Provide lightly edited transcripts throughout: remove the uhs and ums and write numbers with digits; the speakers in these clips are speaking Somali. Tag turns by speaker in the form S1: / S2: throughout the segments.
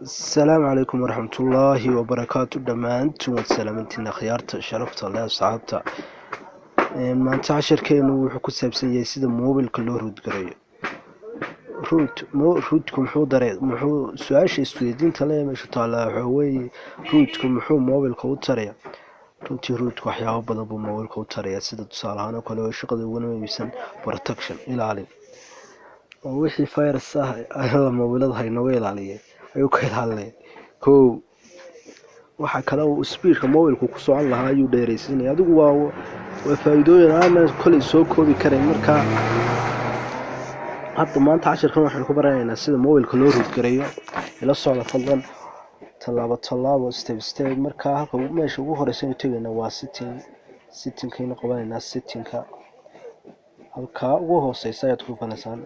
S1: السلام عليكم ورحمة الله وبركاته دمانتم وسلامتنا خيارتا شرفتا الله أصحابتا maanta casharkeenu wuxuu ku saabsan yahay sida moobilka loo root gareeyo rootku muxuu su-aasha isweydiinta le meesha taallaa waxaa weeye rootku muxuu moobilka u taraya runtii rootku waxyaabo badan buu moobilka u taraya sida tusaale ahaan oo kale oo shaqada uguna muhiimsan protection ilaalin oo wixii virus ah moobilada haynaga ilaaliyay ayuu ka ilaalinaya kow waxa kale oo speedka moobilku ku socon lahaa ayuu dheeraysiinaya adigu waa faa'iidooyin aan kale soo koobi karin marka hadda maanta casharkan waxaan ku baranaynaa sida moobilka loo root gareeyo ila socda fadlan tallaabo step marka halka meesha ugu horeysa ay tagayna waa settingkayna qabanaynaa settingka halka ugu hooseysa ayaad ku fanaysaan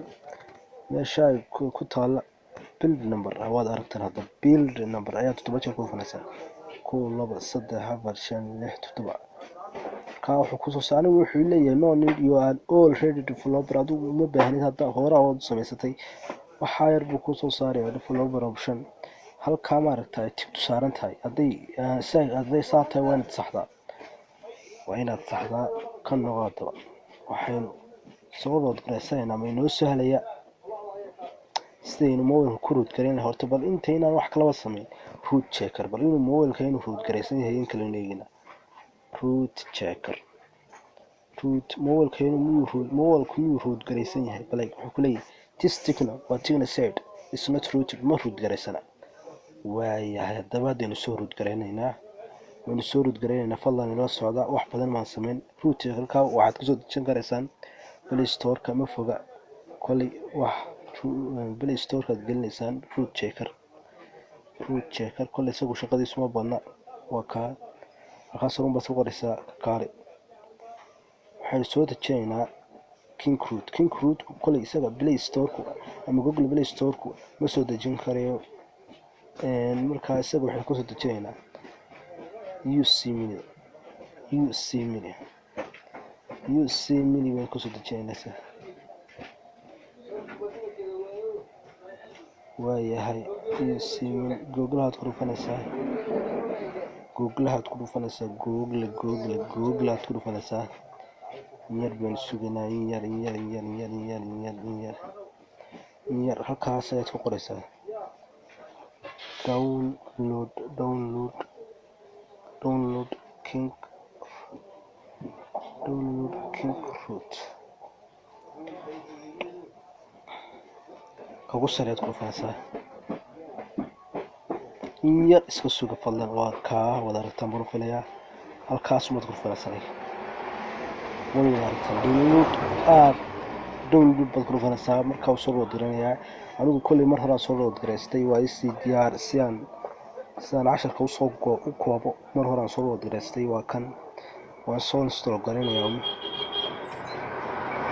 S1: meesha ay ku taala build number awaad aragtaan hadda build number ayaad 7 jeer ku fanaysaan 1 2 3 4 5 6 7 ka wuxuu ku soo saaray wuxuu leeyahay no need you are already developer adigu uma baahnid hadda hore aad samaysatay waxa yar buu ku soo saaray developer option halka ma aragtay tigtu saaran tahay haday saatay waa inaad saxdaa kan noqoto waxaan soo wada gareysayna ma inoo sahlaya sidaynu moobilka ku root gareyn horta bal intayna wax kala sameyn root checker bal inuu moobilka inuu root gareysan yahay in kala neegina root checker root moobilka inuu root gareysan yahay bal wuxuu ku leeyahay this tickna said is not rooted ma root gareysana waayahay hadaba hadaynu soo root gareynaynaa fadlan ila socda wax badan ma sameyn root checkerka waxaad ku soo dejin kareysaan Play Store-ka ma foga kulli wax Play Store-ka gelinaysaan root checker kulli isagu shaqadiisu ma badna waa ka halkaas uun bas ku qoraysaa kaali waxaan soo dejinaynaa King Root kulli isaga Play Store-ku ama Google Play Store-ku ma soo dejin karayo marka isaga waxaan ku soo dejinaynaa UC mini waan ku soo dejinaynaa waayahay UC mini Google aad ku dhufanaysaa Google aad ku dhufanaysaa yar baan suganaa yar halkaas ayaad ku qoraysaa download King Root kagu sareed ku dhufanaysaa yar iska suga fadlan waa ka wada aragtaan buu filayaa halkaas uma ku dhufanaysaa download bad ku dhufanaysaa marka uu soo diranayaa anigu kulli mar hore soo direystay waa isi diyaar si aan casharka u soo koobo mar hore soo direystay waa kan waan soo install garanayaa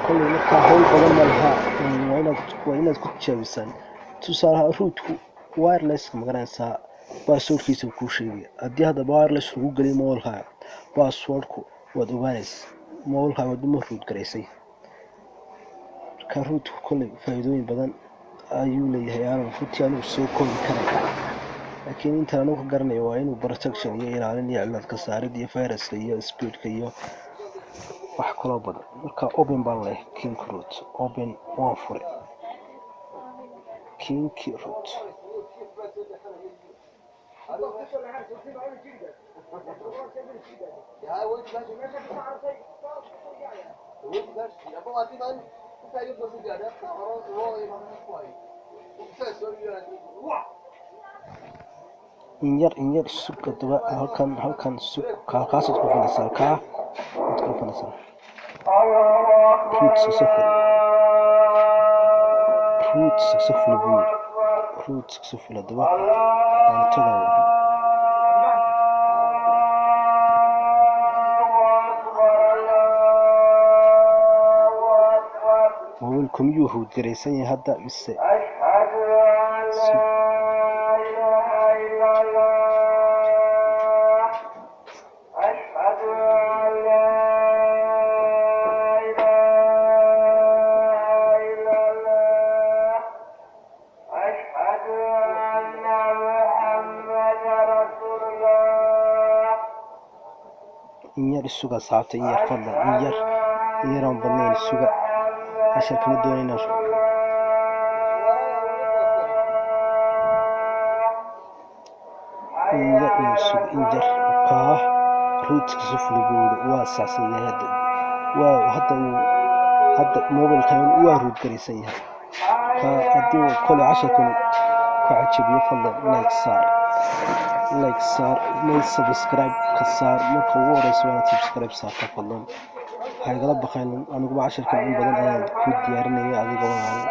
S1: kulli marka hawl badan ma laha waa inaad ku jabisaan tusaalaha rootku wireless ma garanaysaa passwordkiisa ku sheegay haddii hadda wireless lagu galiyo moolka passwordku waad ogaanaysaa moolka wad ma root gareysay ka rootku kulli faa'iidooyin badan ayuu leeyahay aan runtii anigu soo koobi karay laakiin inta anigu ka garanayo waa inuu protection iyo ilaalin iyo cilad ka saarid iyo viruska iyo speedka iyo wax kala badan marka open baan leh King Root open waan fure King Root in yar suuqa daba halkan suuq kaas ku fanaysaa ka ku fanaysaa root successful daba antaga moobilku miyuu root gareysan yahay hadda mise in yar isuga saabta in yar fadlan in yar aan badnayn isuga casharka ma doonayna in yar isuga in yar kaa ruudka sufli buuri waa saasan yahay hadda mobilkan waa ruud garaysan yahay ka haddii kole casharkan ku cajabiyo fadlan like saar subscribe ka saar marka ugu horeysa waa subscribe saarta fadlan waxay gala baqeen aniguba casharkan in badan ayaan ku diyaarinaya adiga waa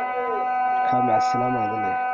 S1: ka macsalaamaad